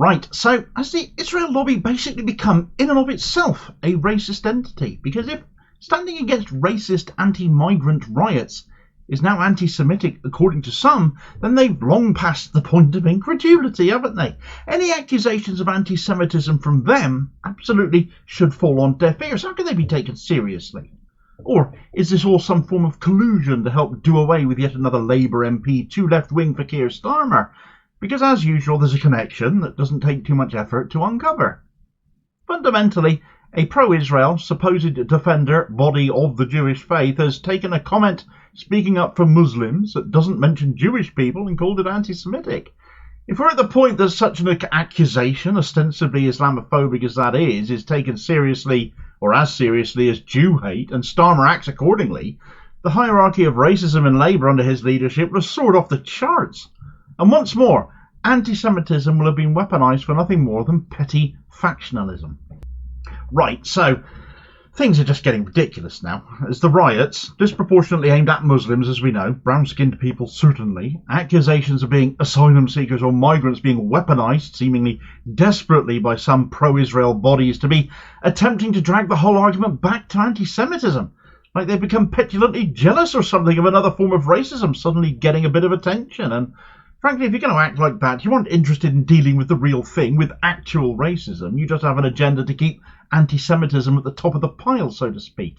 Right, so has the Israel lobby basically become, in and of itself, a racist entity? Because if standing against racist anti-migrant riots is now anti-Semitic according to some, then they've long passed the point of incredulity, haven't they? Any accusations of anti-Semitism from them absolutely should fall on deaf ears. How can they be taken seriously? Or is this all some form of collusion to help do away with yet another Labour MP too left-wing for Keir Starmer? Because as usual, there's a connection that doesn't take too much effort to uncover. Fundamentally, a pro-Israel, supposed defender body of the Jewish faith has taken a comment speaking up for Muslims that doesn't mention Jewish people and called it anti-Semitic. If we're at the point that such an accusation, ostensibly Islamophobic as that is taken seriously, or as seriously as Jew hate, and Starmer acts accordingly, the hierarchy of racism in Labour under his leadership will have soared off the charts. And once more, anti-Semitism will have been weaponised for nothing more than petty factionalism. Right, so things are just getting ridiculous now, as the riots, disproportionately aimed at Muslims as we know, brown-skinned people certainly, accusations of being asylum seekers or migrants being weaponised, seemingly desperately by some pro-Israel bodies to be attempting to drag the whole argument back to anti-Semitism, like they've become petulantly jealous or something of another form of racism suddenly getting a bit of attention. And frankly, if you're going to act like that, you aren't interested in dealing with the real thing, with actual racism. You just have an agenda to keep anti-Semitism at the top of the pile, so to speak.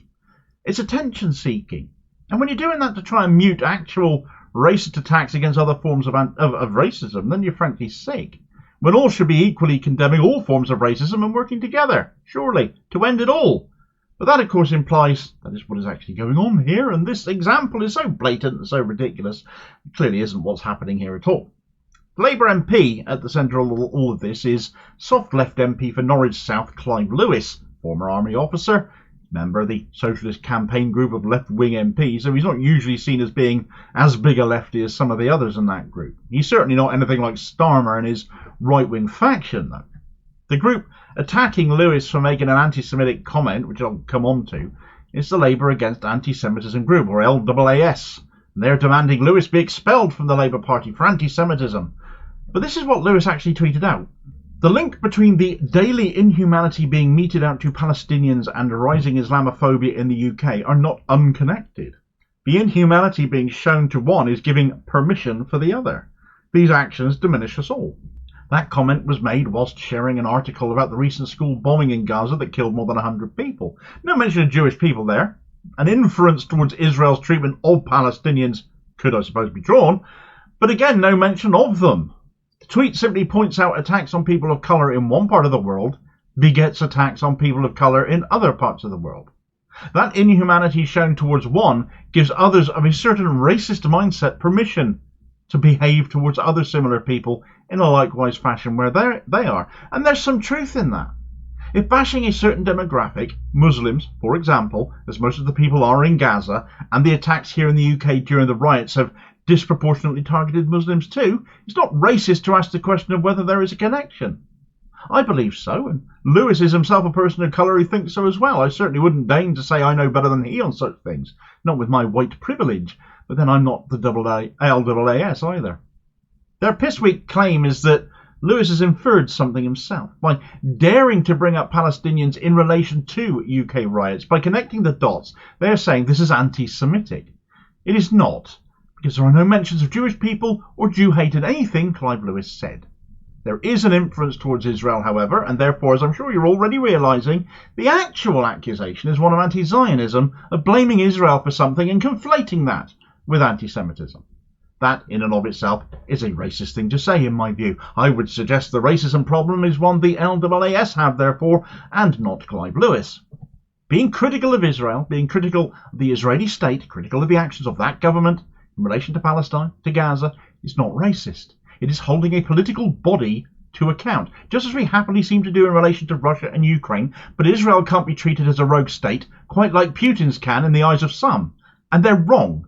It's attention-seeking. And when you're doing that to try and mute actual racist attacks against other forms of racism, then you're frankly sick. When all should be equally condemning all forms of racism and working together, surely, to end it all. But that, of course, implies that is what is actually going on here, and this example is so blatant and so ridiculous, it clearly isn't what's happening here at all. The Labour MP at the centre of all of this is soft left MP for Norwich South, Clive Lewis, former army officer, member of the Socialist campaign group of left-wing MPs, so he's not usually seen as being as big a lefty as some of the others in that group. He's certainly not anything like Starmer and his right-wing faction, though. The group attacking Lewis for making an anti-Semitic comment, which I'll come on to, is the Labour Against Anti-Semitism group, or LAAS. And they're demanding Lewis be expelled from the Labour Party for anti-Semitism. But this is what Lewis actually tweeted out. The link between the daily inhumanity being meted out to Palestinians and rising Islamophobia in the UK are not unconnected. The inhumanity being shown to one is giving permission for the other. These actions diminish us all. That comment was made whilst sharing an article about the recent school bombing in Gaza that killed more than 100 people. No mention of Jewish people there. An inference towards Israel's treatment of Palestinians could, I suppose, be drawn, but again, no mention of them. The tweet simply points out attacks on people of colour in one part of the world begets attacks on people of colour in other parts of the world. That inhumanity shown towards one gives others of a certain racist mindset permission to behave towards other similar people in a likewise fashion where they are. And there's some truth in that. If bashing a certain demographic, Muslims, for example, as most of the people are in Gaza, and the attacks here in the UK during the riots have disproportionately targeted Muslims too, it's not racist to ask the question of whether there is a connection. I believe so, and Lewis is himself a person of colour who thinks so as well. I certainly wouldn't deign to say I know better than he on such things, not with my white privilege, but then I'm not the LAAS either. Their piss-weak claim is that Lewis has inferred something himself by daring to bring up Palestinians in relation to UK riots. By connecting the dots, they are saying this is anti-Semitic. It is not, because there are no mentions of Jewish people or Jew hate in anything Clive Lewis said. There is an inference towards Israel, however, and therefore, as I'm sure you're already realising, the actual accusation is one of anti-Zionism, of blaming Israel for something and conflating that with anti-Semitism. That, in and of itself, is a racist thing to say, in my view. I would suggest the racism problem is one the LAAS have, therefore, and not Clive Lewis. Being critical of Israel, being critical of the Israeli state, critical of the actions of that government in relation to Palestine, to Gaza, is not racist. It is holding a political body to account, just as we happily seem to do in relation to Russia and Ukraine, but Israel can't be treated as a rogue state, quite like Putin's can in the eyes of some. And they're wrong.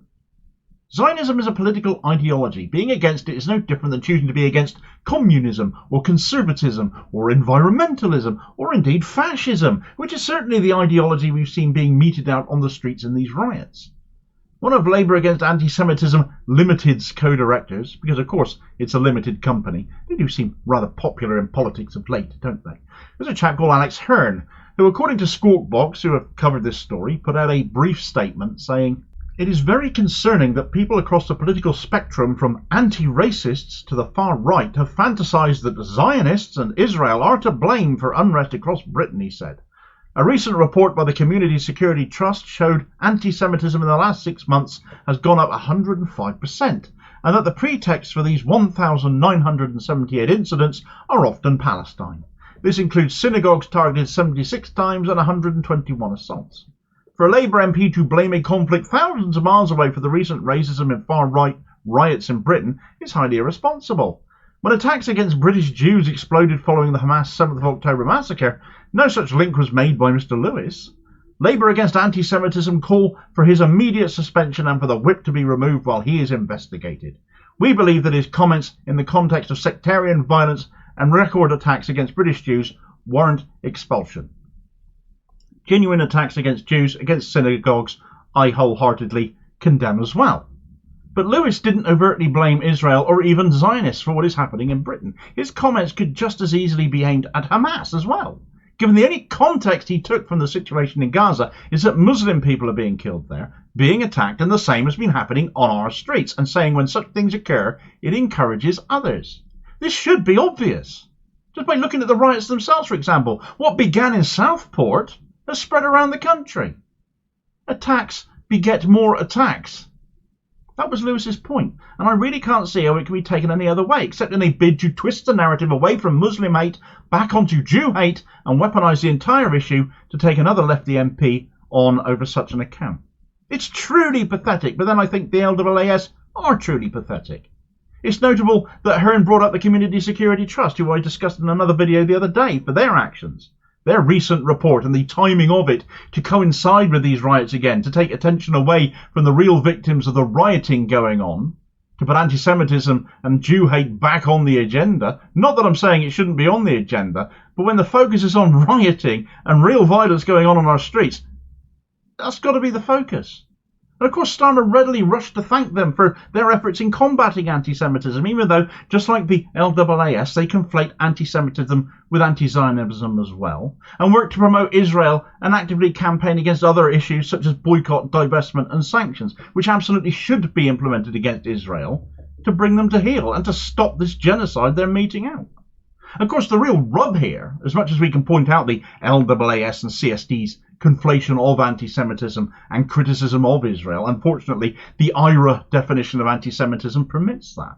Zionism is a political ideology. Being against it is no different than choosing to be against communism or conservatism or environmentalism or indeed fascism, which is certainly the ideology we've seen being meted out on the streets in these riots. One of Labour Against Anti-Semitism Limited's co-directors, because of course it's a limited company, they do seem rather popular in politics of late, don't they? There's a chap called Alex Hearn, who, according to Squawkbox, who have covered this story, put out a brief statement saying, "It is very concerning that people across the political spectrum, from anti-racists to the far right, have fantasised that Zionists and Israel are to blame for unrest across Britain," he said. A recent report by the Community Security Trust showed anti-Semitism in the last 6 months has gone up 105%, and that the pretexts for these 1,978 incidents are often Palestine. This includes synagogues targeted 76 times and 121 assaults. For a Labour MP to blame a conflict thousands of miles away for the recent racism and far-right riots in Britain is highly irresponsible. When attacks against British Jews exploded following the Hamas 7th of October massacre, no such link was made by Mr Lewis. Labour Against Anti-Semitism call for his immediate suspension and for the whip to be removed while he is investigated. We believe that his comments in the context of sectarian violence and record attacks against British Jews warrant expulsion. Genuine attacks against Jews, against synagogues, I wholeheartedly condemn as well. But Lewis didn't overtly blame Israel or even Zionists for what is happening in Britain. His comments could just as easily be aimed at Hamas as well, given the only context he took from the situation in Gaza is that Muslim people are being killed there, being attacked, and the same has been happening on our streets, and saying when such things occur, it encourages others. This should be obvious. Just by looking at the riots themselves, for example, what began in Southport has spread around the country. Attacks beget more attacks. That was Lewis's point, and I really can't see how it can be taken any other way, except in a bid to twist the narrative away from Muslim hate back onto Jew hate and weaponise the entire issue to take another lefty MP on over such an account. It's truly pathetic, but then I think the LAAS are truly pathetic. It's notable that Hearn brought up the Community Security Trust, who I discussed in another video the other day, for their actions. Their recent report and the timing of it to coincide with these riots again, to take attention away from the real victims of the rioting going on, to put anti-Semitism and Jew hate back on the agenda. Not that I'm saying it shouldn't be on the agenda, but when the focus is on rioting and real violence going on our streets, that's got to be the focus. And of course Starmer readily rushed to thank them for their efforts in combating anti-Semitism, even though, just like the LAAS, they conflate anti-Semitism with anti-Zionism as well, and work to promote Israel and actively campaign against other issues such as boycott, divestment and sanctions, which absolutely should be implemented against Israel to bring them to heel and to stop this genocide they're meting out. Of course, the real rub here, as much as we can point out the LAAS and CSD's conflation of anti-Semitism and criticism of Israel, unfortunately, the IRA definition of anti-Semitism permits that.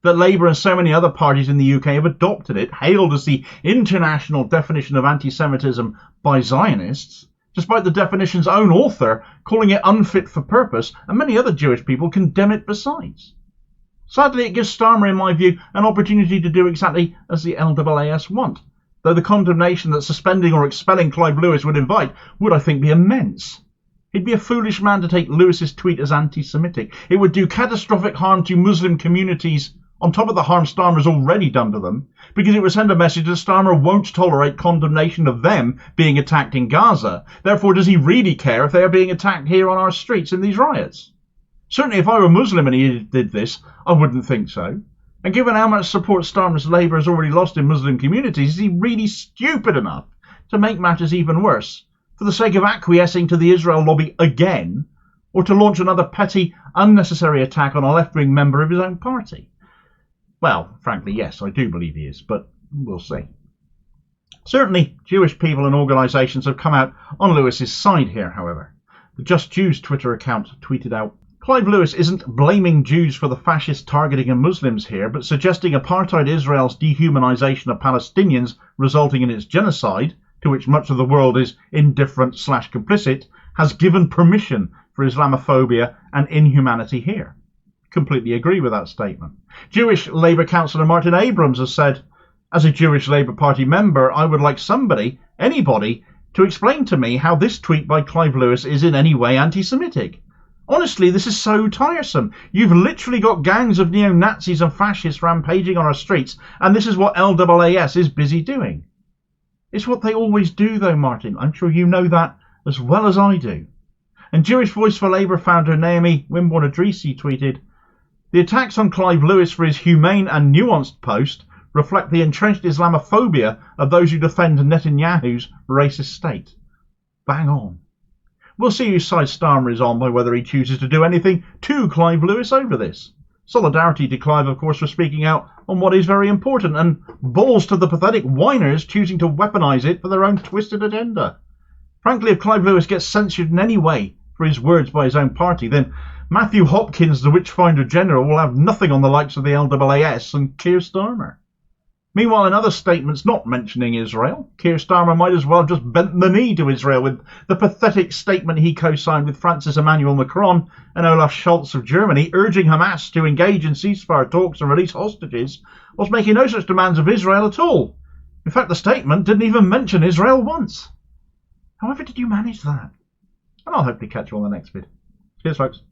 That Labour and so many other parties in the UK have adopted it, hailed as the international definition of anti-Semitism by Zionists, despite the definition's own author calling it unfit for purpose, and many other Jewish people condemn it besides. Sadly, it gives Starmer, in my view, an opportunity to do exactly as the LAAS want, though the condemnation that suspending or expelling Clive Lewis would invite would, I think, be immense. He'd be a foolish man to take Lewis's tweet as anti-Semitic. It would do catastrophic harm to Muslim communities on top of the harm Starmer's already done to them, because it would send a message that Starmer won't tolerate condemnation of them being attacked in Gaza. Therefore, does he really care if they are being attacked here on our streets in these riots? Certainly, if I were Muslim and he did this, I wouldn't think so. And given how much support Starmer's Labour has already lost in Muslim communities, is he really stupid enough to make matters even worse, for the sake of acquiescing to the Israel lobby again, or to launch another petty, unnecessary attack on a left-wing member of his own party? Well, frankly, yes, I do believe he is, but we'll see. Certainly, Jewish people and organisations have come out on Lewis's side here, however. The Just Jews Twitter account tweeted out, "Clive Lewis isn't blaming Jews for the fascist targeting of Muslims here, but suggesting apartheid Israel's dehumanisation of Palestinians resulting in its genocide, to which much of the world is indifferent/complicit, has given permission for Islamophobia and inhumanity here." Completely agree with that statement. Jewish Labour councillor Martin Abrams has said, "As a Jewish Labour Party member, I would like somebody, anybody, to explain to me how this tweet by Clive Lewis is in any way anti-Semitic. Honestly, this is so tiresome. You've literally got gangs of neo-Nazis and fascists rampaging on our streets, and this is what LAAS is busy doing." It's what they always do, though, Martin. I'm sure you know that as well as I do. And Jewish Voice for Labour founder Naomi Wimborne-Idrissi tweeted, "The attacks on Clive Lewis for his humane and nuanced post reflect the entrenched Islamophobia of those who defend Netanyahu's racist state." Bang on. We'll see whose side Starmer is on by whether he chooses to do anything to Clive Lewis over this. Solidarity to Clive, of course, for speaking out on what is very important, and balls to the pathetic whiners choosing to weaponise it for their own twisted agenda. Frankly, if Clive Lewis gets censured in any way for his words by his own party, then Matthew Hopkins, the Witchfinder General, will have nothing on the likes of the LAAS and Keir Starmer. Meanwhile, in other statements not mentioning Israel, Keir Starmer might as well just bent the knee to Israel with the pathetic statement he co-signed with Francis Emmanuel Macron and Olaf Scholz of Germany, urging Hamas to engage in ceasefire talks and release hostages, whilst making no such demands of Israel at all. In fact, the statement didn't even mention Israel once. However did you manage that? And I'll hopefully catch you on the next vid. Cheers, folks.